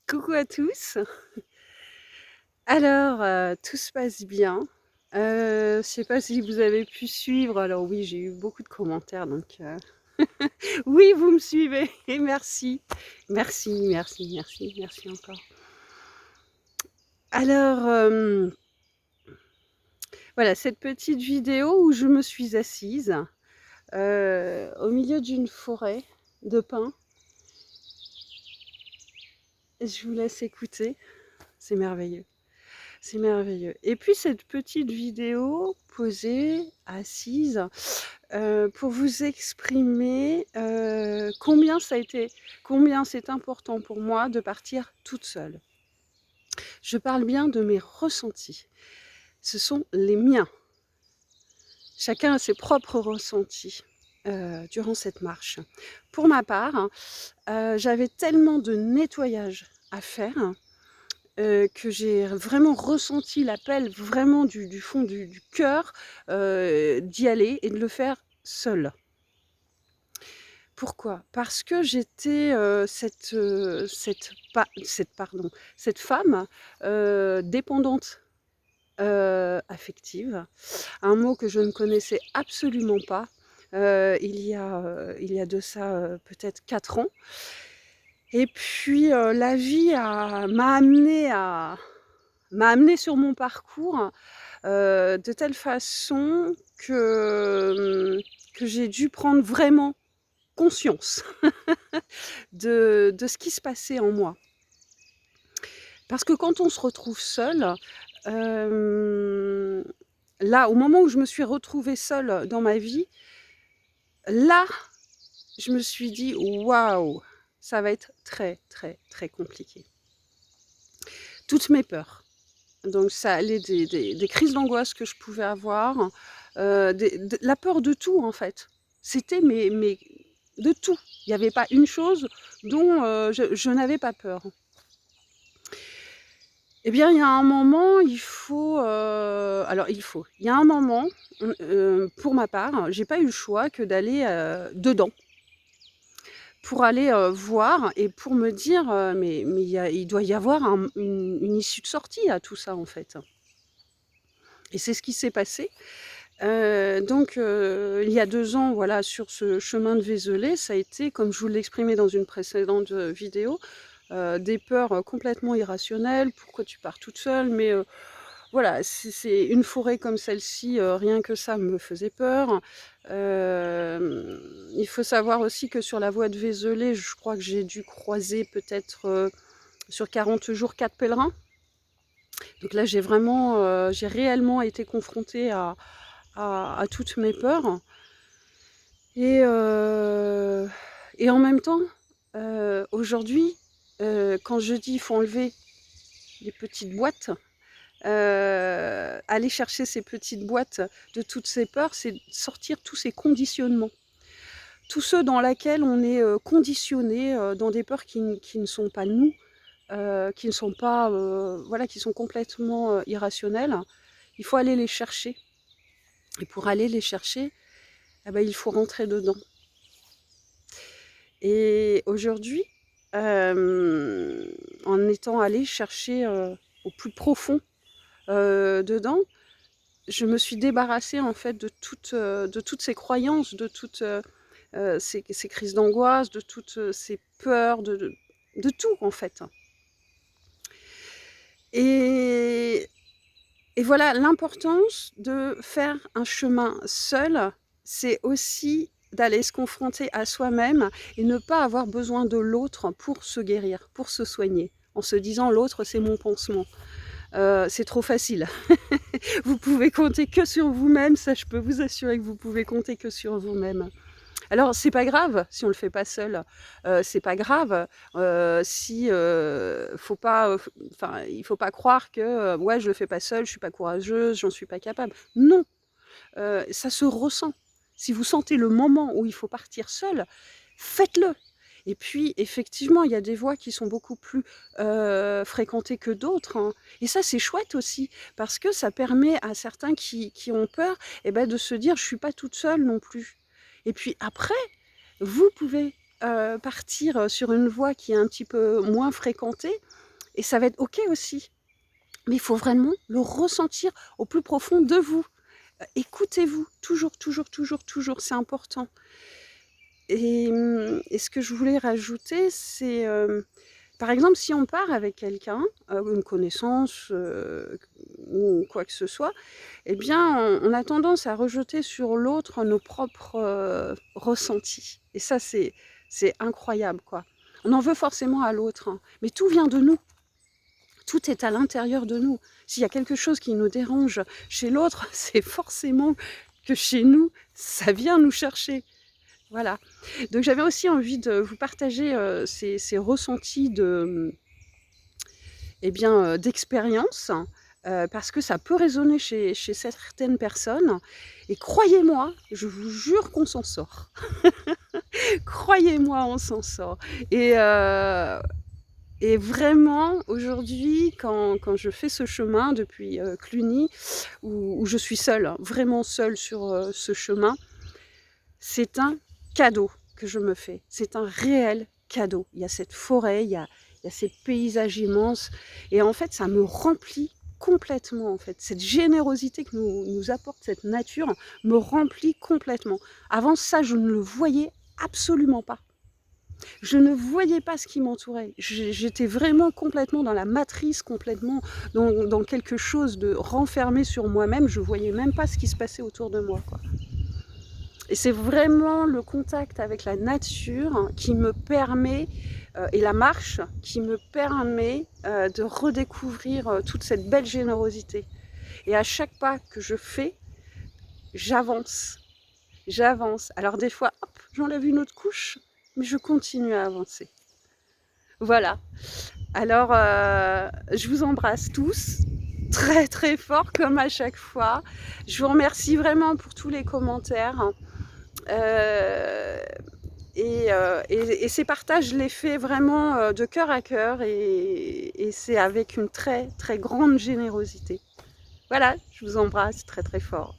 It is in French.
Coucou à tous. Alors, tout se passe bien. Je sais pas si vous avez pu suivre. Alors oui, j'ai eu beaucoup de commentaires donc oui, vous me suivez et merci. Merci, merci, merci, merci encore. Alors, voilà, cette petite vidéo où je me suis assise, au milieu d'une forêt de pins. Je vous laisse écouter, c'est merveilleux. C'est merveilleux. Et puis cette petite vidéo posée, assise, pour vous exprimer combien c'est important pour moi de partir toute seule. Je parle bien de mes ressentis. Ce sont les miens. Chacun a ses propres ressentis durant cette marche. Pour ma part, j'avais tellement de nettoyage à faire que j'ai vraiment ressenti l'appel vraiment du fond du cœur d'y aller et de le faire seule. Pourquoi? Parce que j'étais cette femme dépendante affective, un mot que je ne connaissais absolument pas il y a de ça peut-être 4 ans. Et puis la vie m'a amenée sur mon parcours de telle façon que j'ai dû prendre vraiment conscience de ce qui se passait en moi. Parce que quand on se retrouve seul, là, au moment où je me suis retrouvée seule dans ma vie, là, je me suis dit: «Waouh, ça va être très, très, très compliqué». Toutes mes peurs. Donc ça allait des crises d'angoisse que je pouvais avoir, la peur de tout en fait. C'était mais de tout. Il n'y avait pas une chose dont je n'avais pas peur. Eh bien, il y a un moment, il y a un moment, pour ma part, j'ai pas eu le choix que d'aller dedans. Pour aller voir et pour me dire mais il doit y avoir une issue de sortie à tout ça en fait. Et c'est ce qui s'est passé. Donc il y a 2 ans, voilà, sur ce chemin de Vézelay, ça a été, comme je vous l'exprimais dans une précédente vidéo, des peurs complètement irrationnelles. Pourquoi tu pars toute seule? Mais voilà, c'est une forêt comme celle-ci, rien que ça me faisait peur. Il faut savoir aussi que sur la voie de Vézelay, je crois que j'ai dû croiser peut-être sur 40 jours 4 pèlerins. Donc là, j'ai réellement été confrontée à toutes mes peurs. Et, et en même temps, aujourd'hui, quand je dis il faut enlever les petites boîtes, aller chercher ces petites boîtes de toutes ces peurs, c'est sortir tous ces conditionnements. Tous ceux dans lesquels on est conditionné dans des peurs qui ne sont pas nous, qui ne sont pas, voilà, qui sont complètement irrationnelles. Il faut aller les chercher. Et pour aller les chercher, eh ben, il faut rentrer dedans. Et aujourd'hui, en étant allée chercher au plus profond dedans, je me suis débarrassée en fait de toutes ces croyances, de toutes ces crises d'angoisse, de toutes ces peurs, de tout en fait. Et, et voilà, l'importance de faire un chemin seul, c'est aussi d'aller se confronter à soi-même et ne pas avoir besoin de l'autre pour se guérir, pour se soigner, en se disant: «L'autre, c'est mon pansement». C'est trop facile. Vous pouvez compter que sur vous-même, ça je peux vous assurer que vous pouvez compter que sur vous-même. Alors c'est pas grave si on le fait pas seul, c'est pas grave, si, faut pas, enfin, il faut pas croire que, «Ouais, je le fais pas seule, je suis pas courageuse, j'en suis pas capable». Non, ça se ressent. Si vous sentez le moment où il faut partir seul, faites-le. Et puis effectivement, il y a des voies qui sont beaucoup plus, fréquentées que d'autres, hein. Et ça, c'est chouette aussi parce que ça permet à certains qui ont peur, et bah, de se dire: «Je suis pas toute seule non plus». Et puis après, vous pouvez partir, sur une voie qui est un petit peu moins fréquentée et ça va être OK aussi. Mais il faut vraiment le ressentir au plus profond de vous. Écoutez-vous, toujours, toujours, toujours, toujours, c'est important. Et ce que je voulais rajouter, c'est, par exemple, si on part avec quelqu'un, une connaissance, ou quoi que ce soit, eh bien, on a tendance à rejeter sur l'autre nos propres, ressentis et ça, c'est incroyable, quoi. On en veut forcément à l'autre, hein, mais tout vient de nous. Tout est à l'intérieur de nous. S'il y a quelque chose qui nous dérange chez l'autre, c'est forcément que chez nous, ça vient nous chercher. Voilà. Donc j'avais aussi envie de vous partager, ces ressentis de, eh bien, d'expérience, parce que ça peut résonner chez certaines personnes et croyez-moi, je vous jure qu'on s'en sort. Croyez-moi, on s'en sort et vraiment aujourd'hui quand je fais ce chemin depuis, Cluny où je suis seule, hein, vraiment seule sur, ce chemin, c'est un cadeau que je me fais. C'est un réel cadeau. Il y a cette forêt, il y a ces paysages immenses et en fait, ça me remplit complètement, en fait. Cette générosité que nous apporte cette nature me remplit complètement. Avant ça, je ne le voyais absolument pas. Je ne voyais pas ce qui m'entourait. J'étais vraiment complètement dans la matrice, complètement dans quelque chose de renfermé sur moi-même. Je voyais même pas ce qui se passait autour de moi, quoi. Et c'est vraiment le contact avec la nature qui me permet, et la marche, qui me permet de redécouvrir toute cette belle générosité. Et à chaque pas que je fais, j'avance, j'avance. Alors des fois, hop, j'enlève une autre couche, mais je continue à avancer. Voilà. Alors, je vous embrasse tous, très très fort comme à chaque fois. Je vous remercie vraiment pour tous les commentaires. Euh, et ces partages, je les fais vraiment de cœur à cœur et c'est avec une très très grande générosité. Voilà, je vous embrasse très très fort.